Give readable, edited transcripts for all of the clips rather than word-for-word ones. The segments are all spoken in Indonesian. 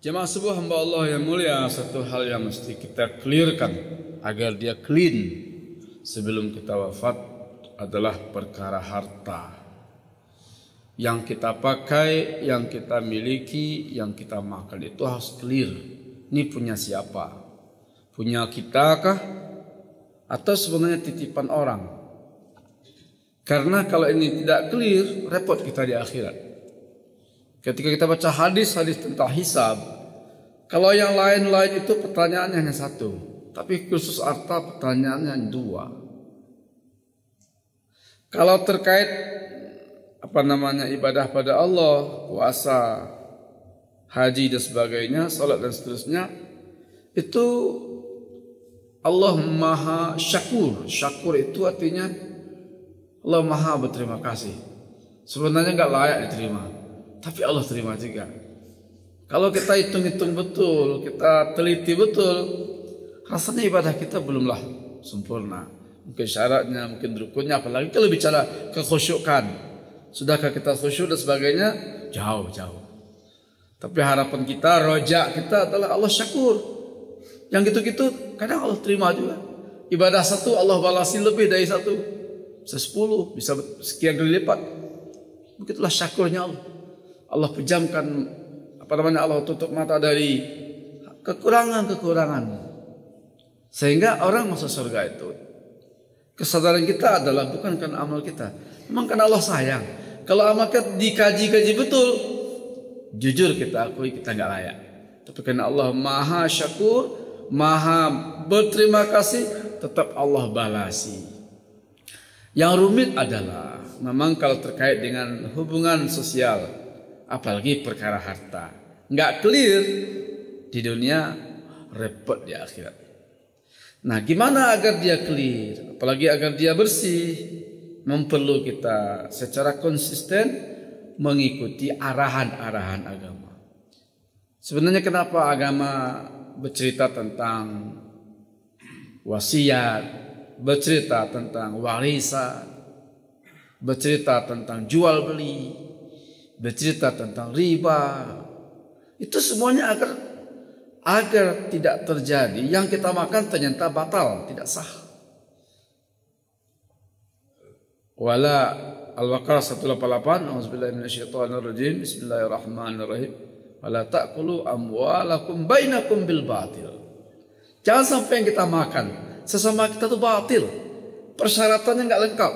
Jemaah subuh hamba Allah yang mulia, satu hal yang mesti kita clearkan agar dia clean sebelum kita wafat adalah perkara harta. Yang kita pakai, yang kita miliki, yang kita makan itu harus clear. Ini punya siapa? Punya kita kah? Atau sebenarnya titipan orang? Karena kalau ini tidak clear, repot kita di akhirat. Ketika kita baca hadis-hadis tentang hisab, kalau yang lain-lain itu pertanyaannya hanya satu, tapi khusus harta pertanyaannya dua. Kalau terkait ibadah pada Allah, puasa, haji dan sebagainya, salat dan seterusnya, itu Allah Maha Syakur. Syakur itu artinya Allah Maha berterima kasih. Sebenarnya nggak layak diterima, tapi Allah terima juga. Kalau kita hitung-hitung betul, kita teliti betul, rasanya ibadah kita belumlah sempurna. Mungkin syaratnya, mungkin rukunnya, apalagi kalau bicara kekhusyukan. Sudahkah kita khusyuk dan sebagainya? Jauh-jauh. Tapi harapan kita, roja kita adalah Allah syakur. Yang gitu-gitu kadang Allah terima juga. Ibadah satu Allah balasi lebih dari satu. Bisa 10, bisa sekian kali lipat. Begitulah syakurnya Allah. Allah pejamkan Allah tutup mata dari kekurangan-kekurangan. Sehingga orang masuk surga itu. Kesadaran kita adalah bukan karena amal kita, memang karena Allah sayang. Kalau amal kita dikaji-kaji betul, jujur kita akui kita nggak layak. Tapi karena Allah Maha Syakur, Maha berterima kasih, tetap Allah balasi. Yang rumit adalah memang kalau terkait dengan hubungan sosial, apalagi perkara harta, nggak clear di dunia, repot di akhirat. Nah, gimana agar dia clear, apalagi agar dia bersih? Memperlu kita secara konsisten mengikuti arahan-arahan agama. Sebenarnya kenapa agama bercerita tentang wasiat, bercerita tentang warisan, bercerita tentang jual beli, bercerita tentang riba, itu semuanya agar tidak terjadi yang kita makan ternyata batal, tidak sah. Wala Al-Baqarah 188, auzubillahi minasyaitonir rajim, bismillahirrahmanirrahim. Wala ta'kulu amwalakum bainakum bil batil. Jangan sampai yang kita makan sesama kita itu batil. Persyaratannya enggak lengkap.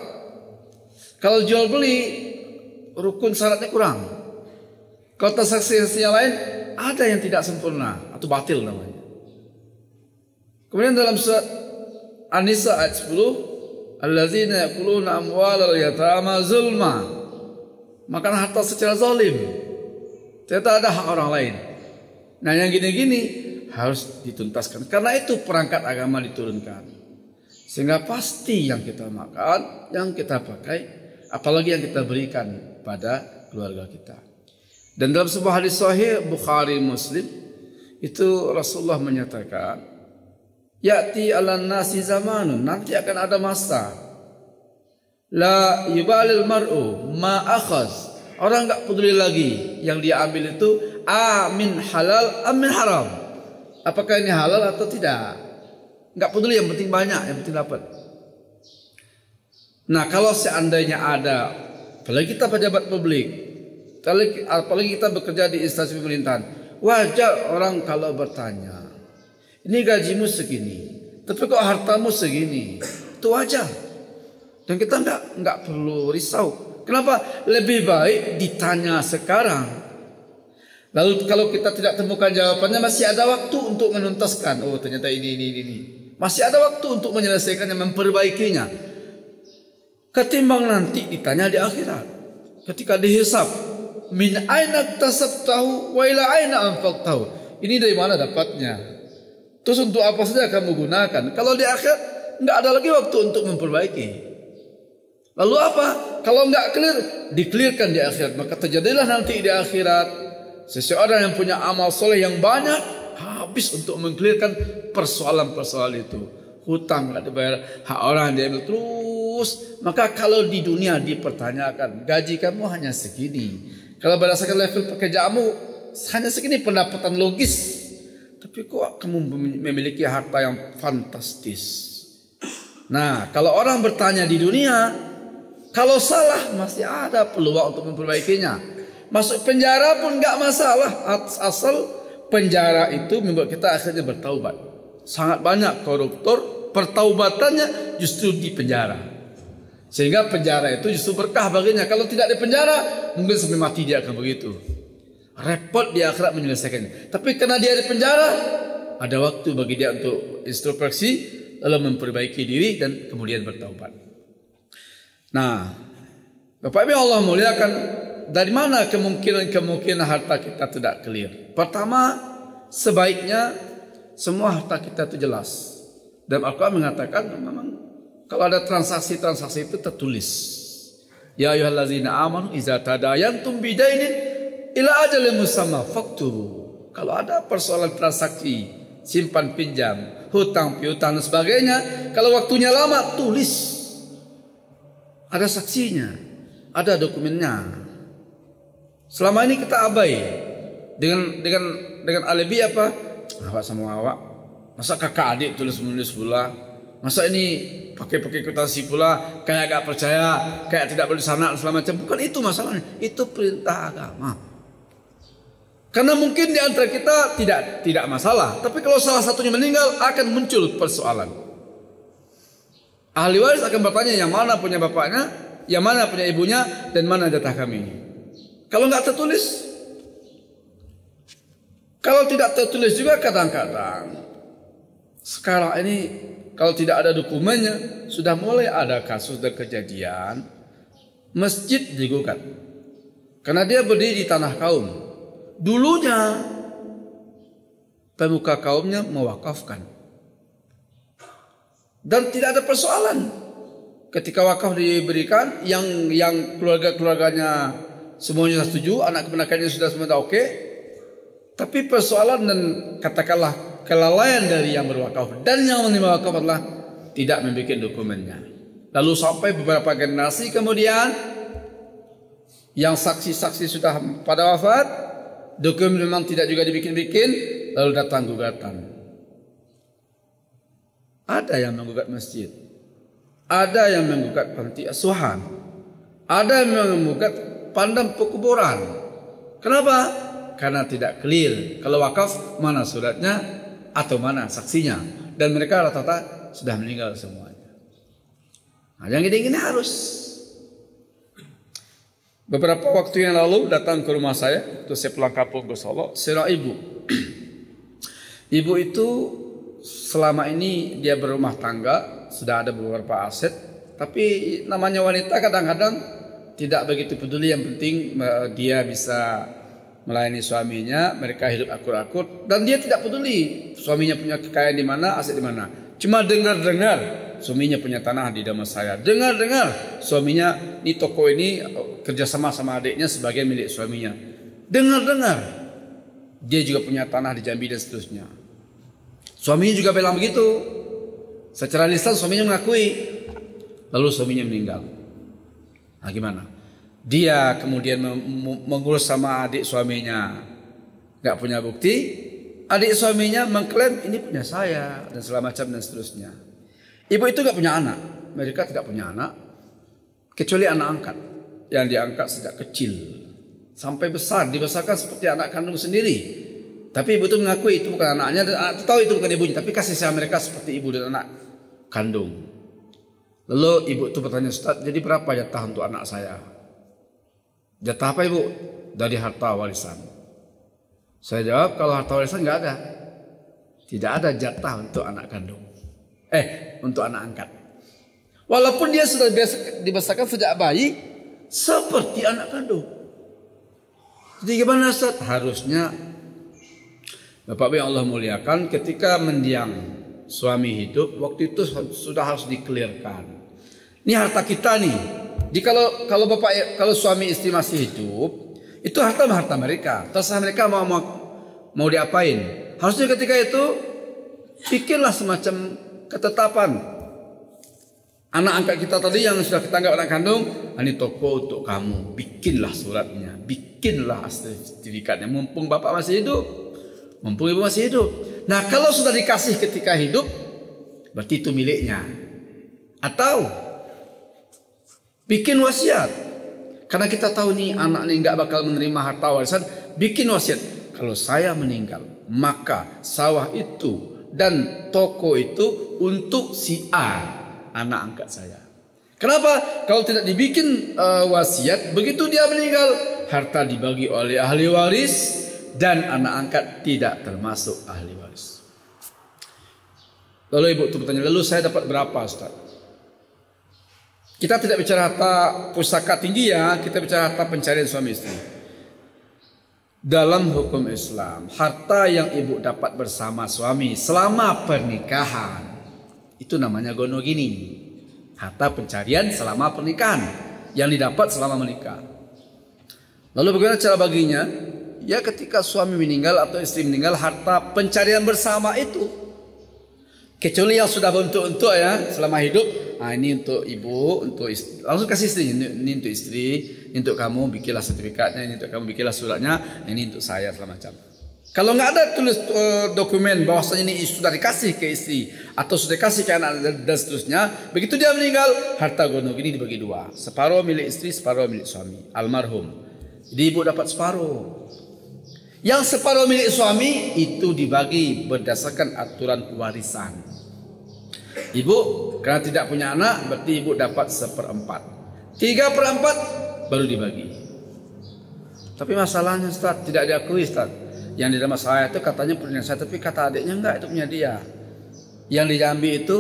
Kalau jual beli rukun syaratnya kurang. Kalau transaksi yang lain ada yang tidak sempurna atau batil namanya. Kemudian dalam surat An-Nisa ayat 10, allazina yaquluna amwalal yatama zulma, makan harta secara zalim. Ternyata ada hak orang lain. Nah, yang gini-gini harus dituntaskan. Karena itu perangkat agama diturunkan. Sehingga pasti yang kita makan, yang kita pakai, apalagi yang kita berikan pada keluarga kita. Dan dalam sebuah hadis sahih Bukhari Muslim itu Rasulullah menyatakan, ya'ti 'alan nasi zamanun, nanti akan ada masa la yubalil mar'u ma akhaz. Orang enggak peduli lagi yang dia ambil itu min halal min haram. Apakah ini halal atau tidak? Enggak peduli, yang penting banyak, yang penting dapat. Nah, kalau seandainya ada, apalagi kita pejabat publik, apalagi kita bekerja di instansi pemerintahan, wajar orang kalau bertanya, ini gajimu segini, tapi kok hartamu segini, itu wajar. Dan kita enggak perlu risau. Kenapa? Lebih baik ditanya sekarang. Lalu kalau kita tidak temukan jawabannya, masih ada waktu untuk menuntaskan. Oh, ternyata ini. Masih ada waktu untuk menyelesaikannya, memperbaikinya. Ketimbang nanti ditanya di akhirat. Ketika dihisab, min aina tasabtahu wa ila aina anfaqtahu. Ini dari mana dapatnya? Terus untuk apa saja kamu gunakan? Kalau di akhirat enggak ada lagi waktu untuk memperbaiki. Lalu apa? Kalau enggak clear, dikelirkan di akhirat. Maka terjadilah nanti di akhirat seseorang yang punya amal soleh yang banyak habis untuk mengkelirkan persoalan-persoalan itu. Hutang enggak dibayar, hak orang diambil terus. Maka kalau di dunia dipertanyakan, gaji kamu hanya segini. Kalau berdasarkan level pekerjaanmu hanya segini pendapatan logis, tapi kok kamu memiliki harta yang fantastis. Nah, kalau orang bertanya di dunia, kalau salah masih ada peluang untuk memperbaikinya. Masuk penjara pun nggak masalah, asal penjara itu membuat kita akhirnya bertaubat. Sangat banyak koruptor pertaubatannya justru di penjara, sehingga penjara itu justru berkah baginya. Kalau tidak di penjara, mungkin sampai mati dia akan begitu. Repot di akhirat menyelesaikannya. Tapi karena dia di penjara, ada waktu bagi dia untuk introspeksi, lalu memperbaiki diri dan kemudian bertaubat. Nah, Bapak Ibu Allah muliakan, dari mana kemungkinan harta kita tidak clear? Pertama, sebaiknya semua harta kita itu jelas. Dan Al-Quran mengatakan memang kalau ada transaksi-transaksi itu tertulis. Ya ayyuhallazina amanu idza tadayantum bidainin ila ajalin musamma faktubu. Kalau ada persoalan transaksi, simpan pinjam, hutang piutang dan sebagainya, kalau waktunya lama tulis. Ada saksinya, ada dokumennya. Selama ini kita abai dengan alibi apa? Awak sama awak. Masa kakak adik tulis menulis pula? Masa ini pakai kwitansi pula? Kayak gak percaya, kayak tidak bersana segala macam. Bukan itu masalahnya, itu perintah agama. Karena mungkin di antara kita tidak masalah, tapi kalau salah satunya meninggal akan muncul persoalan. Ahli waris akan bertanya yang mana punya bapaknya, yang mana punya ibunya, dan mana jatah kami. Kalau nggak tertulis, kalau tidak tertulis juga kadang-kadang sekarang ini kalau tidak ada dokumennya, sudah mulai ada kasus dan kejadian masjid digugat karena dia berdiri di tanah kaum. Dulunya pemuka kaumnya mewakafkan dan tidak ada persoalan. Ketika wakaf diberikan, yang keluarganya semuanya setuju, anak keponakannya sudah semuanya oke. Tapi persoalan dan katakanlah kelalaian dari yang berwakaf dan yang menerima wakaf adalah tidak membuat dokumennya. Lalu sampai beberapa generasi kemudian yang saksi-saksi sudah pada wafat, dokumen memang tidak juga dibikin-bikin, lalu datang gugatan. Ada yang menggugat masjid, ada yang menggugat panti asuhan, ada yang menggugat pandang pekuburan. Kenapa? Karena tidak clear. Kalau wakaf mana suratnya atau mana saksinya, dan mereka rata-rata sudah meninggal semuanya. Nah, yang ini harus. Beberapa waktu yang lalu datang ke rumah saya, waktu saya pulang kampung ke Solo, seorang ibu. Ibu itu selama ini dia berumah tangga, sudah ada beberapa aset, tapi namanya wanita kadang-kadang tidak begitu peduli, yang penting dia bisa melayani suaminya, mereka hidup akur-akur, dan dia tidak peduli suaminya punya kekayaan di mana, aset di mana. Cuma dengar-dengar suaminya punya tanah di Damansaya. Dengar-dengar suaminya di toko ini kerjasama sama adiknya sebagai milik suaminya. Dengar-dengar dia juga punya tanah di Jambi dan seterusnya. Suaminya juga bilang begitu. Secara lisan suaminya mengakui. Lalu suaminya meninggal. Nah, gimana? Dia kemudian mengurus sama adik suaminya, nggak punya bukti. Adik suaminya mengklaim ini punya saya dan segala macam dan seterusnya. Ibu itu nggak punya anak, mereka tidak punya anak, kecuali anak angkat yang diangkat sejak kecil sampai besar, dibesarkan seperti anak kandung sendiri. Tapi ibu itu mengakui itu bukan anaknya, dan anak itu tahu itu bukan ibunya, tapi kasih sayang mereka seperti ibu dan anak kandung. Lalu ibu itu bertanya, Ustaz, jadi berapa jatah untuk anak saya? Jatah apa ibu? Dari harta warisan. Saya jawab, kalau harta warisan nggak ada, tidak ada jatah untuk anak kandung. Untuk anak angkat. Walaupun dia sudah dibesarkan sejak bayi seperti anak kandung. Jadi gimana Ustaz? Harusnya Bapak Ibu yang Allah muliakan, ketika mendiang suami hidup, waktu itu sudah harus dikelirkan. Ini harta kita nih. Jadi kalau suami istri masih hidup, itu harta mereka. Terserah mereka mau diapain. Harusnya ketika itu bikinlah semacam ketetapan Anak angkat kita tadi yang sudah kita anggap anak kandung, ini toko untuk kamu, bikinlah suratnya, bikinlah sertifikatnya, mumpung bapak masih hidup, mumpung ibu masih hidup. Nah kalau sudah dikasih ketika hidup, berarti itu miliknya. Atau bikin wasiat, karena kita tahu nih anak ini nggak bakal menerima harta warisan, bikin wasiat. Kalau saya meninggal, maka sawah itu dan toko itu untuk si A, anak angkat saya. Kenapa? Kalau tidak dibikin wasiat, begitu dia meninggal, harta dibagi oleh ahli waris dan anak angkat tidak termasuk ahli waris. Lalu ibu itu bertanya, lalu saya dapat berapa, Ustaz? Kita tidak bicara harta pusaka tinggi ya, kita bicara harta pencarian suami istri. Dalam hukum Islam, harta yang ibu dapat bersama suami selama pernikahan, itu namanya gono gini. Harta pencarian selama pernikahan yang didapat selama menikah. Lalu bagaimana cara baginya? Ya ketika suami meninggal atau istri meninggal, harta pencarian bersama itu, kecuali yang sudah untuk ya selama hidup. Nah ini untuk ibu, untuk istri. Langsung kasih istri, ini untuk istri, ini untuk kamu bikinlah sertifikatnya, ini untuk kamu bikinlah suratnya, ini untuk saya selama macam. Kalau nggak ada tulis dokumen bahwasanya ini sudah dikasih ke istri atau sudah dikasih ke anak dan seterusnya, begitu dia meninggal, harta gono ini dibagi dua, separuh milik istri, separuh milik suami almarhum. Jadi ibu dapat separuh. Yang separuh milik suami itu dibagi berdasarkan aturan warisan. Ibu karena tidak punya anak, berarti ibu dapat 1/4. 3/4 baru dibagi. Tapi masalahnya Ustaz, tidak diakui Ustaz. Yang di dalam saya itu katanya punya saya, tapi kata adiknya enggak, itu punya dia. Yang diambil itu,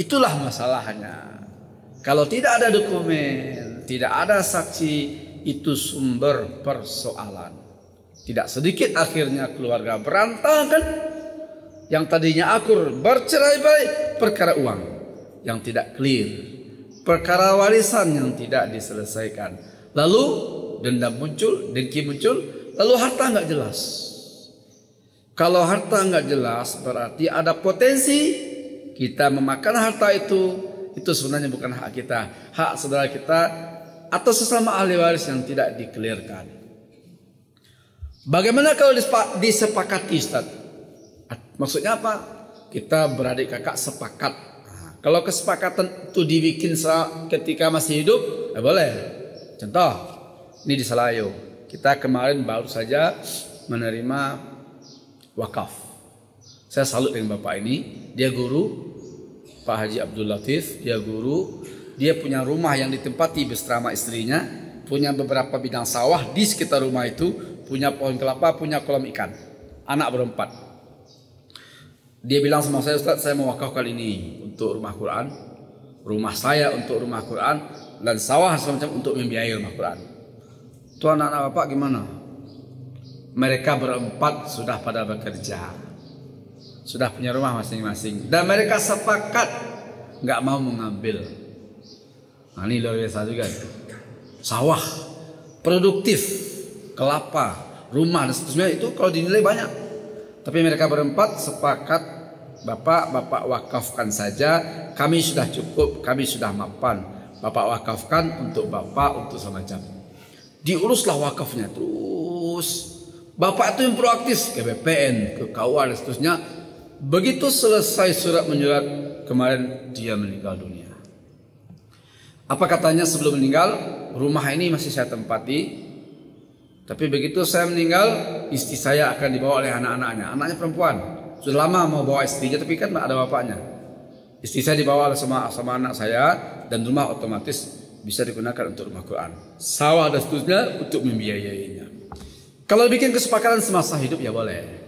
itulah masalahnya. Kalau tidak ada dokumen, tidak ada saksi, itu sumber persoalan. Tidak sedikit akhirnya keluarga berantakan. Yang tadinya akur bercerai-berai perkara uang yang tidak clear, perkara warisan yang tidak diselesaikan. Lalu dendam muncul, dengki muncul, lalu harta nggak jelas. Kalau harta nggak jelas berarti ada potensi kita memakan harta itu sebenarnya bukan hak kita, hak saudara kita atau sesama ahli waris yang tidak dikelirkan. Bagaimana kalau disepakati, Ustaz? Maksudnya apa? Kita beradik kakak sepakat. Nah, kalau kesepakatan itu dibikin ketika masih hidup, boleh. Contoh, ini di Selayo. Kita kemarin baru saja menerima wakaf. Saya salut dengan bapak ini. Dia guru, Pak Haji Abdul Latif. Dia guru. Dia punya rumah yang ditempati bersama istrinya. Punya beberapa bidang sawah di sekitar rumah itu. Punya pohon kelapa, punya kolam ikan. Anak berempat. Dia bilang sama saya, Ustaz, saya mau wakafkan ini untuk rumah Quran, rumah saya untuk rumah Quran, dan sawah semacam untuk membiayai rumah Quran. Itu anak-anak bapak gimana? Mereka berempat sudah pada bekerja, sudah punya rumah masing-masing, dan mereka sepakat nggak mau mengambil. Nah ini luar biasa juga. Sawah, produktif, kelapa, rumah dan seterusnya itu kalau dinilai banyak. Tapi mereka berempat sepakat, Bapak wakafkan saja, kami sudah cukup, kami sudah mapan. Bapak wakafkan untuk Bapak, untuk semacam. Diuruslah wakafnya terus. Bapak itu yang proaktif ke BPN, ke KUA dan seterusnya. Begitu selesai surat menyurat, kemarin dia meninggal dunia. Apa katanya sebelum meninggal? Rumah ini masih saya tempati. Tapi begitu saya meninggal, istri saya akan dibawa oleh anak-anaknya. Anaknya perempuan. Sudah lama mau bawa istrinya, tapi kan ada bapaknya. Istri saya dibawa sama anak saya, dan rumah otomatis bisa digunakan untuk rumah Quran. Sawah dan seterusnya untuk membiayainya. Kalau bikin kesepakatan semasa hidup ya boleh.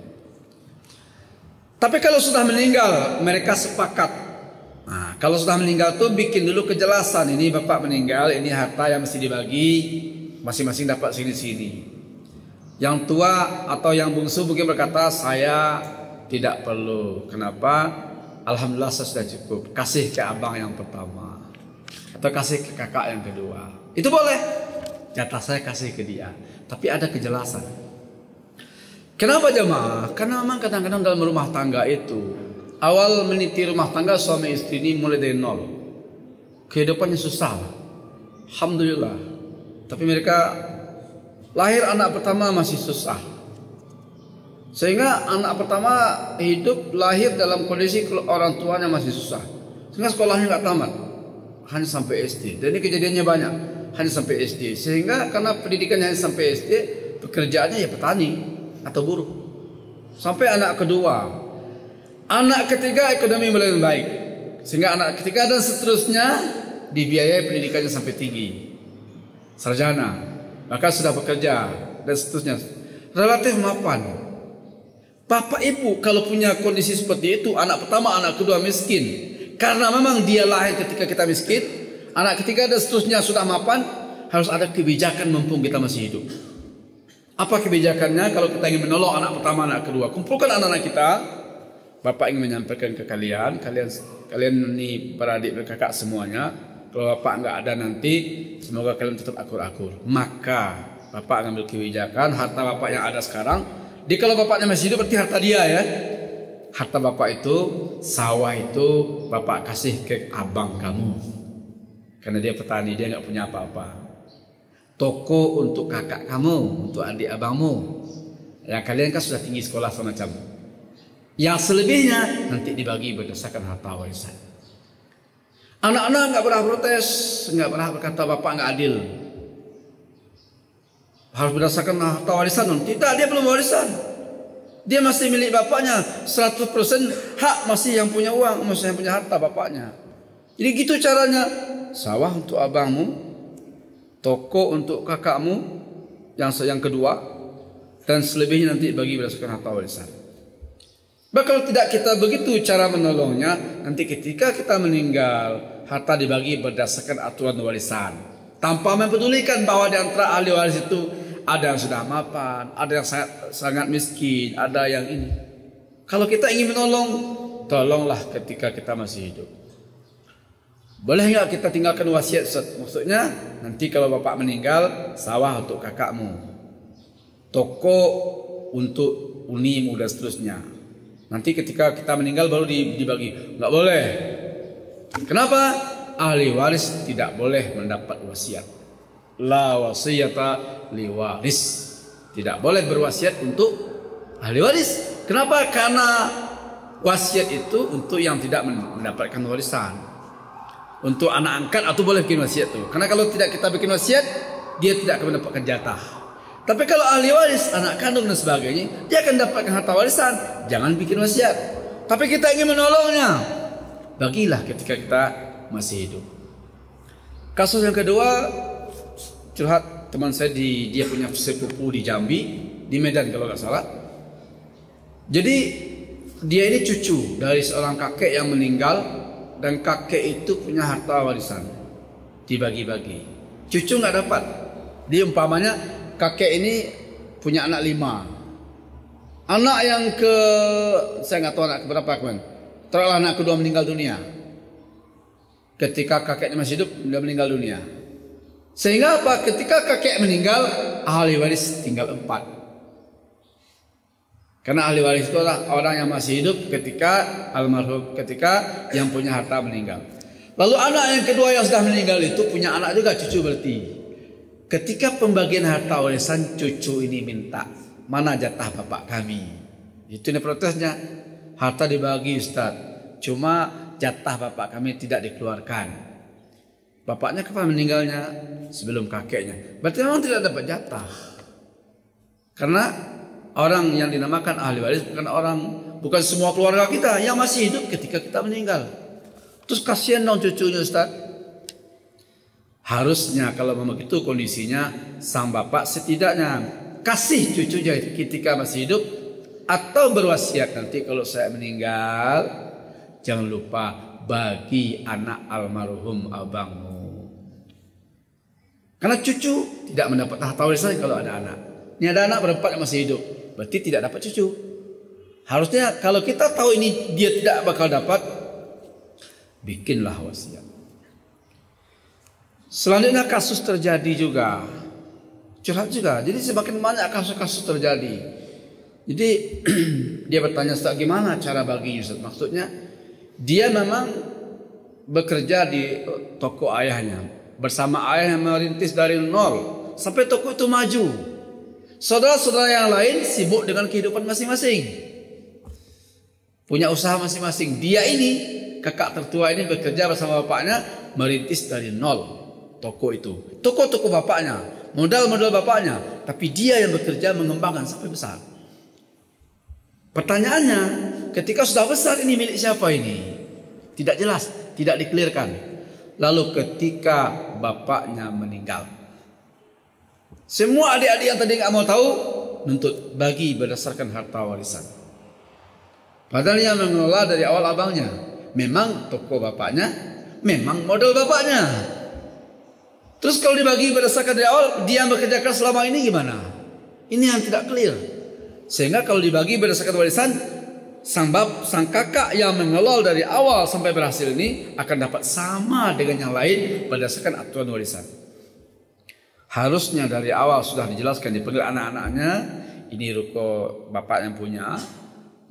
Tapi kalau sudah meninggal, mereka sepakat. Nah, kalau sudah meninggal tuh bikin dulu kejelasan. Ini bapak meninggal, ini harta yang mesti dibagi. Masing-masing dapat sini-sini. Yang tua atau yang bungsu mungkin berkata, saya tidak perlu. Kenapa? Alhamdulillah saya sudah cukup. Kasih ke abang yang pertama. Atau kasih ke kakak yang kedua. Itu boleh. Jatah saya kasih ke dia. Tapi ada kejelasan. Kenapa jemaah? Karena memang kadang-kadang dalam rumah tangga itu, awal meniti rumah tangga suami istri ini mulai dari nol. kehidupannya susah. Alhamdulillah. Tapi mereka lahir anak pertama masih susah. Sehingga anak pertama hidup lahir dalam kondisi orang tuanya masih susah. Sehingga sekolahnya nggak tamat, hanya sampai SD. Dan ini kejadiannya banyak, hanya sampai SD. Sehingga karena pendidikannya hanya sampai SD, pekerjaannya ya petani atau buruh. Sampai anak kedua, anak ketiga ekonomi mulai membaik. Sehingga anak ketiga dan seterusnya dibiayai pendidikannya sampai tinggi, sarjana, maka sudah bekerja dan seterusnya. Relatif mapan. Bapak ibu kalau punya kondisi seperti itu, anak pertama, anak kedua miskin, karena memang dia lahir ketika kita miskin, anak ketiga dan seterusnya sudah mapan, harus ada kebijakan mumpung kita masih hidup. Apa kebijakannya? Kalau kita ingin menolong anak pertama, anak kedua, kumpulkan anak-anak kita. Bapak ingin menyampaikan ke kalian ini beradik berkakak semuanya. Kalau bapak nggak ada nanti, semoga kalian tetap akur-akur. Maka bapak ngambil kebijakan, harta bapak yang ada sekarang. Jadi kalau bapaknya masih hidup berarti harta dia ya. Harta bapak itu, sawah itu bapak kasih ke abang kamu. Karena dia petani, dia nggak punya apa-apa. Toko untuk kakak kamu, untuk adik abangmu. Ya kalian kan sudah tinggi sekolah semacam. Yang selebihnya nanti dibagi berdasarkan harta warisan. Anak-anak nggak pernah protes, nggak pernah berkata bapak nggak adil. Harus berdasarkan harta warisan. Tidak, dia belum warisan. Dia masih milik bapaknya. 100% hak masih yang punya uang, masih yang punya harta bapaknya. Jadi gitu caranya. Sawah untuk abangmu, toko untuk kakakmu yang kedua, dan selebihnya nanti bagi berdasarkan harta warisan. Kalau tidak kita begitu cara menolongnya, nanti ketika kita meninggal, harta dibagi berdasarkan aturan warisan, tanpa mempedulikan bahwa di antara ahli waris itu ada yang sudah mapan, ada yang sangat miskin, ada yang ini. Kalau kita ingin menolong, tolonglah ketika kita masih hidup. Boleh nggak kita tinggalkan wasiat? Maksudnya nanti kalau bapak meninggal, sawah untuk kakakmu, toko untuk unimu dan seterusnya. Nanti ketika kita meninggal baru dibagi. Nggak boleh. Kenapa? Ahli waris tidak boleh mendapat wasiat. La wasiyata li waris. Tidak boleh berwasiat untuk ahli waris. Kenapa? Karena wasiat itu untuk yang tidak mendapatkan warisan. Untuk anak angkat atau boleh bikin wasiat tuh. Karena kalau tidak kita bikin wasiat, dia tidak akan mendapatkan jatah. Tapi kalau ahli waris, anak kandung dan sebagainya, dia akan mendapatkan harta warisan. Jangan bikin wasiat. Tapi kita ingin menolongnya, bagilah ketika kita masih hidup. Kasus yang kedua, curhat teman saya dia punya sepupu di Jambi, di Medan kalau nggak salah. Jadi dia ini cucu dari seorang kakek yang meninggal, dan kakek itu punya harta warisan dibagi-bagi. Cucu nggak dapat. Dia umpamanya kakek ini punya anak 5. Anak yang saya nggak tahu anak keberapa kan. Terlalu anak kedua meninggal dunia. Ketika kakeknya masih hidup, dia meninggal dunia. Sehingga apa? Ketika kakek meninggal, ahli waris tinggal 4. Karena ahli waris itu adalah orang yang masih hidup ketika almarhum, ketika yang punya harta meninggal. Lalu anak yang kedua yang sudah meninggal itu punya anak juga, cucu berarti. Ketika pembagian harta warisan, cucu ini minta, mana jatah bapak kami? Itu nih protesnya. Harta dibagi Ustaz, cuma jatah bapak kami tidak dikeluarkan. Bapaknya kapan meninggalnya? Sebelum kakeknya. Berarti memang tidak dapat jatah. Karena orang yang dinamakan ahli waris bukan semua keluarga kita yang masih hidup ketika kita meninggal. Terus kasihan dong cucunya Ustaz. Harusnya kalau memang itu kondisinya, sang bapak setidaknya kasih cucunya ketika masih hidup, atau berwasiat nanti kalau saya meninggal, jangan lupa bagi anak almarhum abangmu. Karena cucu tidak mendapat harta warisan kalau ada anak. Ini ada anak berempat yang masih hidup, berarti tidak dapat cucu. Harusnya kalau kita tahu ini dia tidak bakal dapat, bikinlah wasiat. Selanjutnya kasus terjadi juga, curhat juga. Jadi semakin banyak kasus-kasus terjadi. Jadi dia bertanya, Ustaz, gimana cara baginya Ustaz? Maksudnya dia memang bekerja di toko ayahnya bersama ayah yang merintis dari nol sampai toko itu maju. Saudara-saudara yang lain sibuk dengan kehidupan masing-masing, punya usaha masing-masing. Dia ini, kakak tertua ini, bekerja bersama bapaknya merintis dari nol toko itu. Toko-toko bapaknya, modal-modal bapaknya, tapi dia yang bekerja mengembangkan sampai besar. Pertanyaannya, ketika sudah besar ini milik siapa ini? Tidak jelas, tidak dikelirkan. Lalu ketika bapaknya meninggal, semua adik-adik yang tadi nggak mau tahu nuntut bagi berdasarkan harta warisan. Padahal yang mengelola dari awal abangnya, memang toko bapaknya, memang modal bapaknya. Terus kalau dibagi berdasarkan dari awal, dia yang bekerja keras selama ini gimana? Ini yang tidak clear. Sehingga kalau dibagi berdasarkan warisan, sang kakak yang mengelola dari awal sampai berhasil ini akan dapat sama dengan yang lain berdasarkan aturan warisan. Harusnya dari awal sudah dijelaskan, dipanggil anak-anaknya, ini ruko bapak yang punya,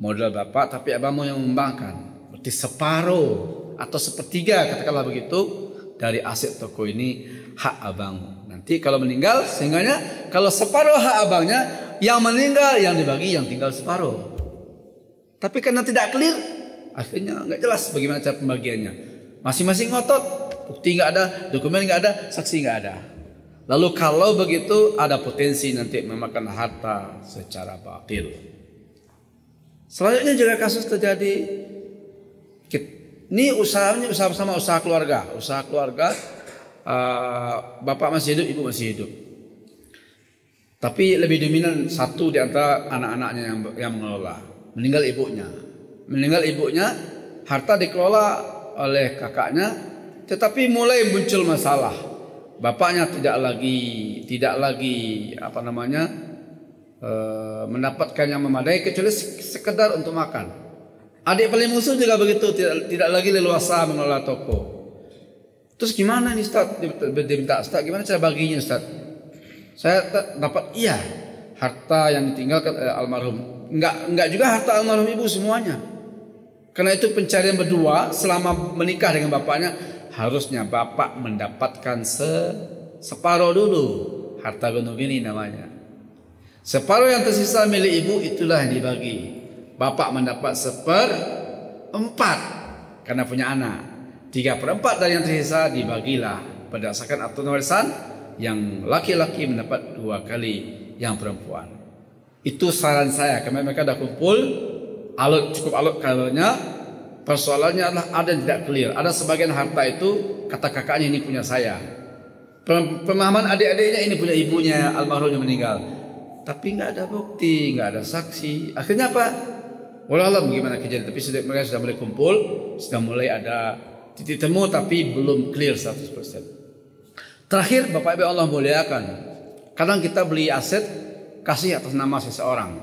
modal bapak, tapi abangmu yang mengembangkan. Berarti separuh atau sepertiga, katakanlah begitu, dari aset toko ini hak abangmu. Nanti kalau meninggal, sehingganya kalau separuh hak abangnya, yang meninggal yang dibagi, yang tinggal separuh. Tapi karena tidak clear, akhirnya nggak jelas bagaimana cara pembagiannya. Masing-masing ngotot, bukti nggak ada, dokumen nggak ada, saksi nggak ada. Lalu kalau begitu ada potensi nanti memakan harta secara batil. Selanjutnya juga kasus terjadi. Ini usaha bersama, usaha keluarga. Usaha keluarga, bapak masih hidup, ibu masih hidup. Tapi lebih dominan satu di antara anak-anaknya yang mengelola. Meninggal ibunya, harta dikelola oleh kakaknya, tetapi mulai muncul masalah. Bapaknya tidak lagi mendapatkan yang memadai kecuali sekedar untuk makan. Adik paling musuh juga begitu, tidak lagi leluasa mengelola toko. Terus gimana nih Ustaz? Dia minta, Ustaz gimana cara baginya Ustaz? Saya dapat harta yang ditinggalkan almarhum. Enggak juga harta almarhum ibu semuanya. Karena itu pencarian berdua selama menikah dengan bapaknya. Harusnya bapak mendapatkan separuh dulu. Harta gunung ini namanya. Separuh yang tersisa milik ibu itulah yang dibagi. Bapak mendapat 1/4 karena punya anak. 3/4 dari yang tersisa dibagilah berdasarkan aturan warisan. Yang laki-laki mendapat 2 kali yang perempuan. Itu saran saya. Karena mereka dah kumpul, cukup alot kabarnya. Persoalannya adalah ada yang tidak clear. Ada sebagian harta itu kata kakaknya ini punya saya. Pemahaman adik-adiknya ini punya ibunya almarhumnya meninggal. Tapi nggak ada bukti, nggak ada saksi. Akhirnya apa? Wallahualam bagaimana kejadian. Tapi mereka sudah mulai kumpul, sudah mulai ada titik temu, tapi belum clear 100%. Terakhir, Bapak Ibu Allah muliakan. Kadang kita beli aset kasih atas nama seseorang.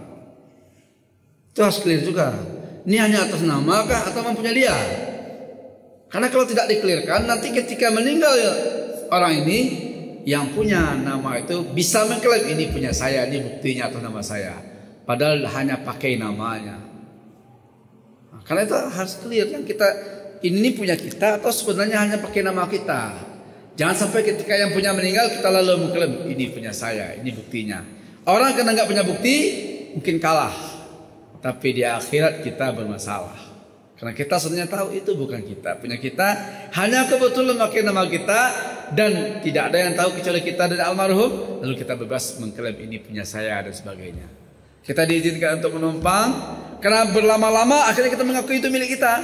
Itu harus clear juga. Ini hanya atas nama kah atau mempunyai dia? Karena kalau tidak dikelirkan, nanti ketika meninggal orang ini, yang punya nama itu bisa mengklaim ini punya saya, ini buktinya atas nama saya. Padahal hanya pakai namanya. Nah, karena itu harus clear yang kita ini punya kita atau sebenarnya hanya pakai nama kita. Jangan sampai ketika yang punya meninggal kita lalu mengklaim ini punya saya, ini buktinya. Orang karena nggak punya bukti mungkin kalah. Tapi di akhirat kita bermasalah. Karena kita sebenarnya tahu itu bukan kita. Punya kita hanya kebetulan memakai nama kita. Dan tidak ada yang tahu kecuali kita dan almarhum. Lalu kita bebas mengklaim ini punya saya dan sebagainya. Kita diizinkan untuk menumpang. Karena berlama-lama akhirnya kita mengakui itu milik kita.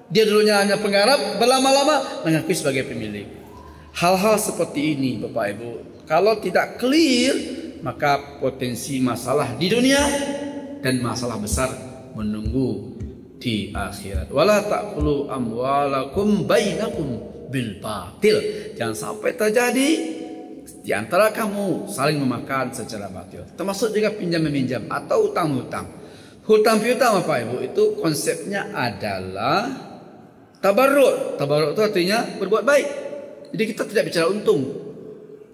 Dia dulunya hanya penggarap. Berlama-lama mengakui sebagai pemilik. Hal-hal seperti ini Bapak Ibu, kalau tidak clear, maka potensi masalah di dunia dan masalah besar menunggu di akhirat. Wala ta'kulu amwalakum bainakum bil batil. Jangan sampai terjadi di antara kamu saling memakan secara batil. Termasuk juga pinjam meminjam atau utang-utang. Hutang piutang Bapak Ibu itu konsepnya adalah tabarruk. Tabarruk itu artinya berbuat baik. Jadi kita tidak bicara untung.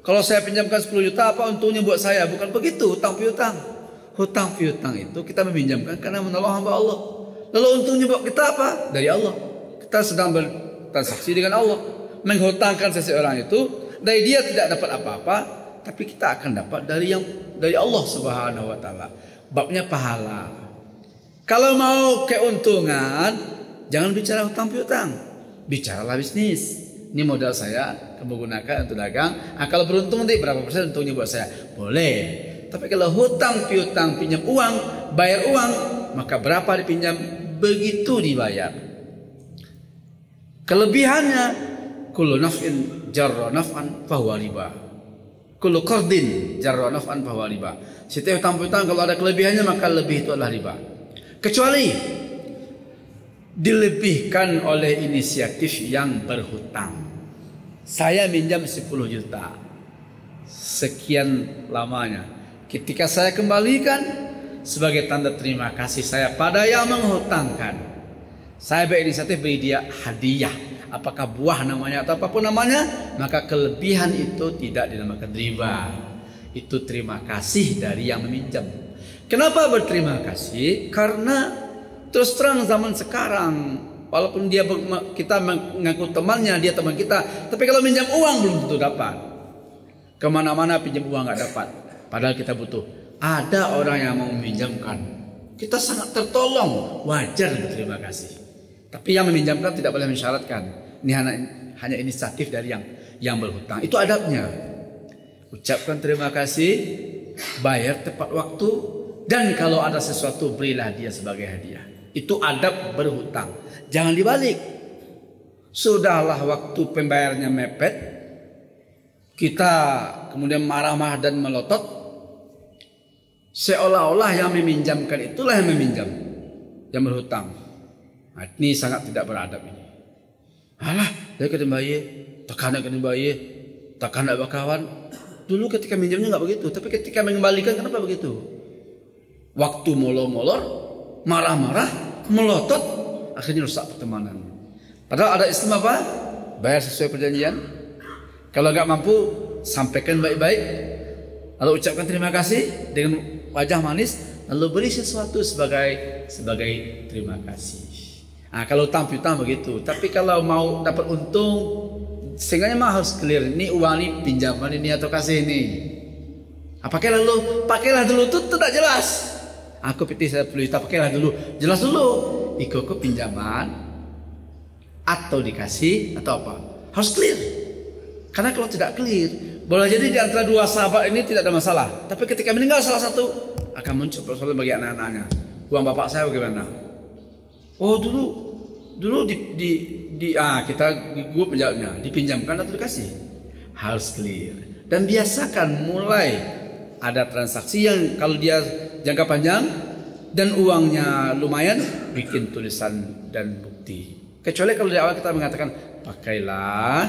Kalau saya pinjamkan 10 juta apa untungnya buat saya? Bukan begitu hutang piutang. Hutang piutang itu kita meminjamkan karena menolong hamba Allah. Lalu untungnya buat kita apa? Dari Allah. Kita sedang bertransaksi dengan Allah. Menghutangkan seseorang itu dari dia tidak dapat apa-apa, tapi kita akan dapat dari Allah Subhanahu wa taala. Babnya pahala. Kalau mau keuntungan, jangan bicara hutang piutang. Bicaralah bisnis. Ini modal saya, kamu gunakan untuk dagang. Kalau beruntung nanti berapa persen untungnya buat saya? Boleh. Tapi kalau hutang piutang, pinjam uang, bayar uang, maka berapa dipinjam, begitu dibayar. Kelebihannya, kullu naf'in jarra naf'an fahuwa riba. Kullu qardin jarra naf'an fahuwa riba. Setiap hutang piutang kalau ada kelebihannya maka lebih itu adalah riba. Kecuali dilebihkan oleh inisiatif yang berhutang. Saya minjam 10 juta. Sekian lamanya. Ketika saya kembalikan sebagai tanda terima kasih saya pada yang menghutangkan, saya berinisiatif beri dia hadiah, apakah buah namanya atau apapun namanya, maka kelebihan itu tidak dinamakan riba. Itu terima kasih dari yang meminjam. Kenapa berterima kasih? Karena terus terang zaman sekarang, walaupun kita mengaku temannya, dia teman kita, tapi kalau minjam uang belum tentu dapat. Kemana-mana pinjam uang nggak dapat. Padahal kita butuh. Ada orang yang mau meminjamkan, kita sangat tertolong, wajar berterima kasih. Tapi yang meminjamkan tidak boleh mensyaratkan. Ini hanya inisiatif dari yang berhutang. Itu adabnya. Ucapkan terima kasih, bayar tepat waktu, dan kalau ada sesuatu berilah dia sebagai hadiah. Itu adab berhutang. Jangan dibalik. Sudahlah waktu pembayarannya mepet, kita kemudian marah-marah dan melotot. Seolah-olah yang meminjamkan itulah yang meminjam, yang berhutang. Nah, ini sangat tidak beradab ini. Alah, dia kena bayar, takkan nak kena bayar, takkan nak berkawan. Dulu ketika minjamnya nggak begitu, tapi ketika mengembalikan kenapa begitu? Waktu molor-molor, marah-marah, melotot, akhirnya rusak pertemanan. Padahal ada istilah apa? Bayar sesuai perjanjian. Kalau nggak mampu, sampaikan baik-baik, lalu ucapkan terima kasih dengan wajah manis, lalu beri sesuatu sebagai terima kasih. Nah, kalau hutang piutang begitu. Tapi kalau mau dapat untung, sehingga mah harus clear. Ini uang ini pinjaman ini atau kasih ini. Pakailah dulu itu tidak jelas. Aku pitih saya perlu pakailah dulu. Jelas dulu. Ikut pinjaman atau dikasih atau apa? Harus clear. Karena kalau tidak clear, boleh jadi di antara dua sahabat ini tidak ada masalah. Tapi ketika meninggal salah satu, akan muncul persoalan bagi anak-anaknya. Uang bapak saya bagaimana? Oh dulu kita gue menjawabnya, dipinjamkan atau dikasih? Harus clear. Dan biasakan mulai ada transaksi yang kalau dia jangka panjang dan uangnya lumayan, bikin tulisan dan bukti. Kecuali kalau di awal kita mengatakan pakailah,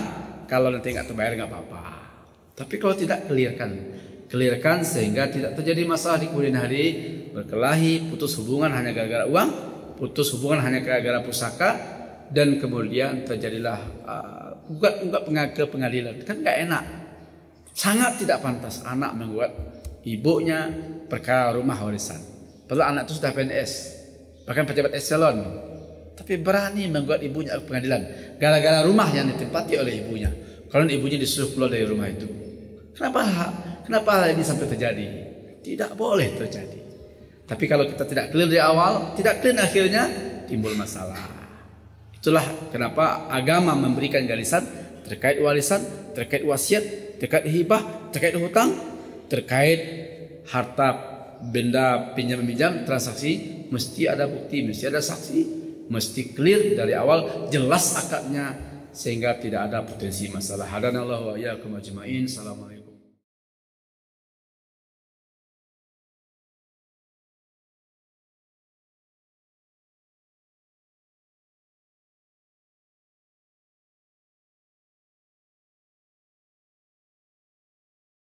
kalau nanti nggak terbayar nggak apa-apa. Tapi kalau tidak, clearkan sehingga tidak terjadi masalah di kemudian hari, berkelahi, putus hubungan hanya gara-gara uang, putus hubungan hanya gara-gara pusaka, dan kemudian terjadilah gugat ke pengadilan. Kan nggak enak, sangat tidak pantas anak menggugat ibunya perkara rumah warisan. Padahal anak itu sudah PNS, bahkan pejabat eselon, tapi berani menggugat ibunya ke pengadilan gara-gara rumah yang ditempati oleh ibunya. Kalau ibunya disuruh keluar dari rumah itu. Kenapa hal ini sampai terjadi? Tidak boleh terjadi. Tapi kalau kita tidak clear di awal, tidak clear akhirnya timbul masalah. Itulah kenapa agama memberikan garisan terkait warisan, terkait wasiat, terkait hibah, terkait hutang, terkait harta benda pinjam-meminjam, transaksi, mesti ada bukti, mesti ada saksi, mesti clear dari awal, jelas akadnya, sehingga tidak ada potensi masalah. Hadanallahu wa iyyakum ajma'in. Assalamualaikum.